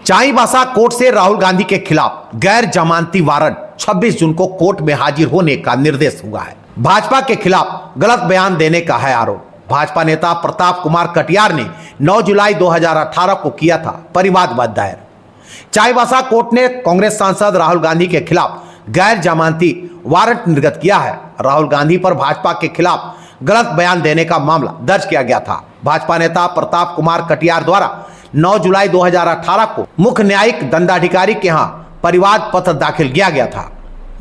Chaibasa court से राहुल गांधी के खिलाफ गैर जमानती वारंट 26 जून को कोर्ट में हाजिर होने का निर्देश हुआ है। भाजपा के खिलाफ गलत बयान देने का है आरोप। भाजपा नेता प्रताप कुमार कटियार ने 9 जुलाई 2018 को किया था परिवाद दायर। चाईबासा कोर्ट ने कांग्रेस सांसद राहुल गांधी के खिलाफ गैर जमानती वारंट निर्गत किया है। राहुल गांधी पर भाजपा के खिलाफ गलत बयान देने का मामला दर्ज किया गया था। भाजपा नेता प्रताप कुमार कटियार द्वारा 9 जुलाई 2018 को मुख्य न्यायिक दंडाधिकारी के यहां परिवाद पत्र दाखिल किया गया था,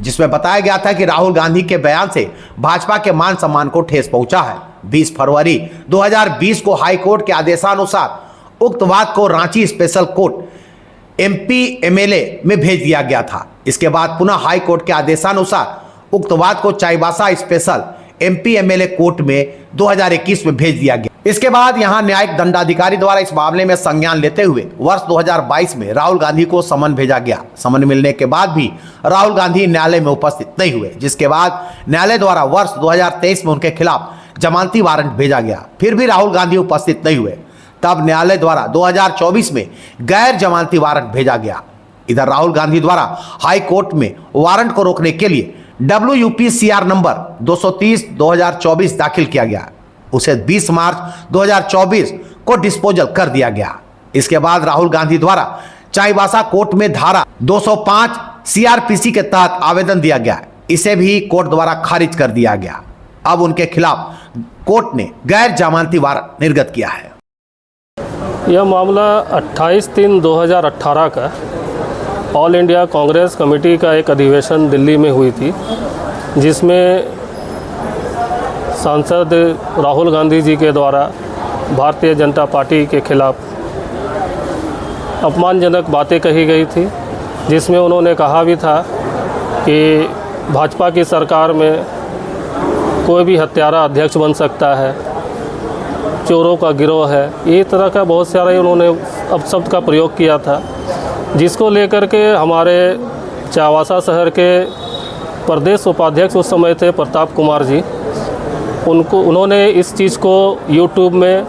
जिसमें बताया गया था कि राहुल गांधी के बयान से भाजपा के मान सम्मान को ठेस पहुंचा है। 20 फरवरी 2020 को हाई कोर्ट के आदेशानुसार उक्त वाद को Ranchi special court MP MLA में भेज दिया गया था। इसके बाद पुनः हाई कोर्ट के आदेशानुसार उक्त वाद को Chaibasa special MP MLA court में 2021 में भेज दिया गया। इसके बाद यहां न्यायिक दंडाधिकारी द्वारा इस मामले में संज्ञान लेते हुए वर्ष 2022 में राहुल गांधी को समन भेजा गया। समन मिलने के बाद भी राहुल गांधी न्यायालय में उपस्थित नहीं हुए, जिसके बाद न्यायालय द्वारा वर्ष 2023 में उनके खिलाफ जमानती वारंट भेजा गया। फिर भी राहुल गांधी उपस्थित नहीं हुए, तब न्यायालय द्वारा 2024 में गैर जमानती वारंट भेजा गया। इधर राहुल गांधी द्वारा हाई कोर्ट में वारंट को रोकने के लिए WUPCR नंबर 230/2024 दाखिल किया गया। उसे 20 मार्च 2024 को डिस्पोजल कर दिया गया। इसके बाद राहुल गांधी द्वारा चाईबासा कोर्ट में धारा 205 CRPC के तहत आवेदन दिया गया। इसे भी कोर्ट द्वारा खारिज कर दिया गया। अब उनके खिलाफ कोर्ट ने गैर जमानती वारंट निर्गत किया है। यह मामला 28/3/2018 का ऑल इंडिया कांग्रेस कमेटी का एक अधिवेशन दिल्ली में हुई थी, जिसमें सांसद राहुल गांधी जी के द्वारा भारतीय जनता पार्टी के खिलाफ अपमानजनक बातें कही गई थी, जिसमें उन्होंने कहा भी था कि भाजपा की सरकार में कोई भी हत्यारा अध्यक्ष बन सकता है, चोरों का गिरोह है, ये तरह का बहुत सारे उन्होंने अपशब्द का प्रयोग किया था, जिसको लेकर के हमारे चाईबासा शहर के प्रदेश उपाध्यक्ष उस समय थे प्रताप कुमार जी, उन्होंने इस चीज़ को यूट्यूब में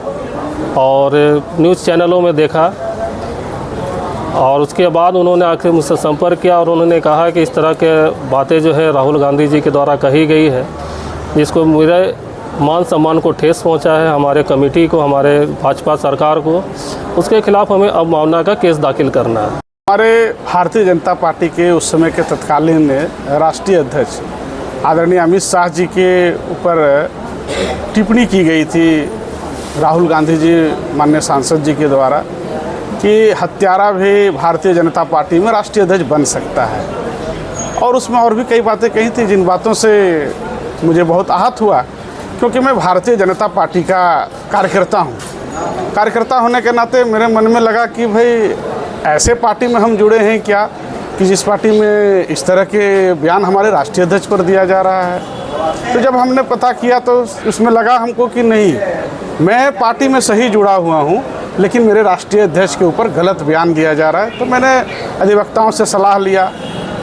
और न्यूज़ चैनलों में देखा और उसके बाद उन्होंने आखिर मुझसे संपर्क किया और उन्होंने कहा कि इस तरह के बातें जो है राहुल गांधी जी के द्वारा कही गई है, जिसको मेरे मान सम्मान को ठेस पहुंचा है, हमारे कमेटी को, हमारे भाजपा सरकार को, उसके खिलाफ हमें अवमानना का केस दाखिल करना है। हमारे भारतीय जनता पार्टी के उस समय के तत्कालीन राष्ट्रीय अध्यक्ष आदरणीय अमित शाह जी के ऊपर टिप्पणी की गई थी राहुल गांधी जी माननीय सांसद जी के द्वारा कि हत्यारा भी भारतीय जनता पार्टी में राष्ट्रीय अध्यक्ष बन सकता है, और उसमें और भी कई बातें कही थी, जिन बातों से मुझे बहुत आहत हुआ, क्योंकि मैं भारतीय जनता पार्टी का कार्यकर्ता हूँ। कार्यकर्ता होने के नाते मेरे मन में लगा कि भाई ऐसे पार्टी में हम जुड़े हैं क्या कि जिस पार्टी में इस तरह के बयान हमारे राष्ट्रीय अध्यक्ष पर दिया जा रहा है। तो जब हमने पता किया तो उसमें लगा हमको कि नहीं, मैं पार्टी में सही जुड़ा हुआ हूँ, लेकिन मेरे राष्ट्रीय अध्यक्ष के ऊपर गलत बयान दिया जा रहा है। तो मैंने अधिवक्ताओं से सलाह लिया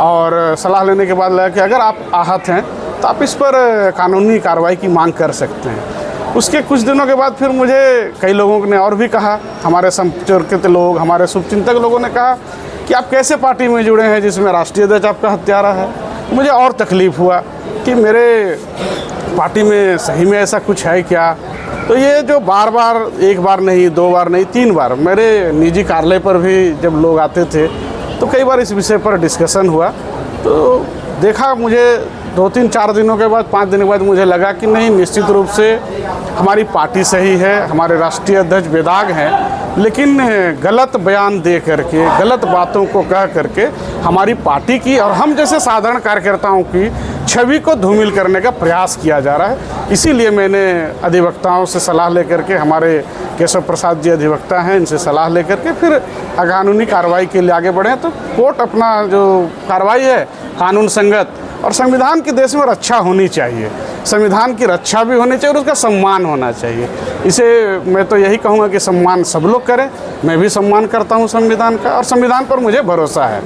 और सलाह लेने के बाद लगा कि अगर आप आहत हैं तो आप इस पर कानूनी कार्रवाई की मांग कर सकते हैं। उसके कुछ दिनों के बाद फिर मुझे कई लोगों ने और भी कहा, हमारे संपर्कित लोग, हमारे शुभचिंतक लोगों ने कहा कि आप कैसे पार्टी में जुड़े हैं जिसमें राष्ट्रीय अध्यक्ष आपका हत्यारा है। मुझे और तकलीफ़ हुआ कि मेरे पार्टी में सही में ऐसा कुछ है क्या। तो ये जो बार बार, एक बार नहीं, 2 बार नहीं, 3 बार मेरे निजी कार्यालय पर भी जब लोग आते थे तो कई बार इस विषय पर डिस्कशन हुआ। तो देखा, मुझे 2-3-4 दिनों के बाद, 5 दिन के बाद मुझे लगा कि नहीं, निश्चित रूप से हमारी पार्टी सही है, हमारे राष्ट्रीय अध्यक्ष बेदाग हैं, लेकिन गलत बयान दे करके, गलत बातों को कह करके हमारी पार्टी की और हम जैसे साधारण कार्यकर्ताओं की छवि को धूमिल करने का प्रयास किया जा रहा है। इसीलिए मैंने अधिवक्ताओं से सलाह लेकर के, हमारे केशव प्रसाद जी अधिवक्ता हैं, इनसे सलाह लेकर के फिर कानूनी कार्रवाई के लिए आगे बढ़े। तो कोर्ट अपना जो कार्रवाई है कानून संगत, और संविधान के देश में रक्षा होनी चाहिए, संविधान की रक्षा भी होनी चाहिए और उसका सम्मान होना चाहिए। इसे मैं तो यही कहूँगा कि सम्मान सब लोग करें। मैं भी सम्मान करता हूँ संविधान का, और संविधान पर मुझे भरोसा है।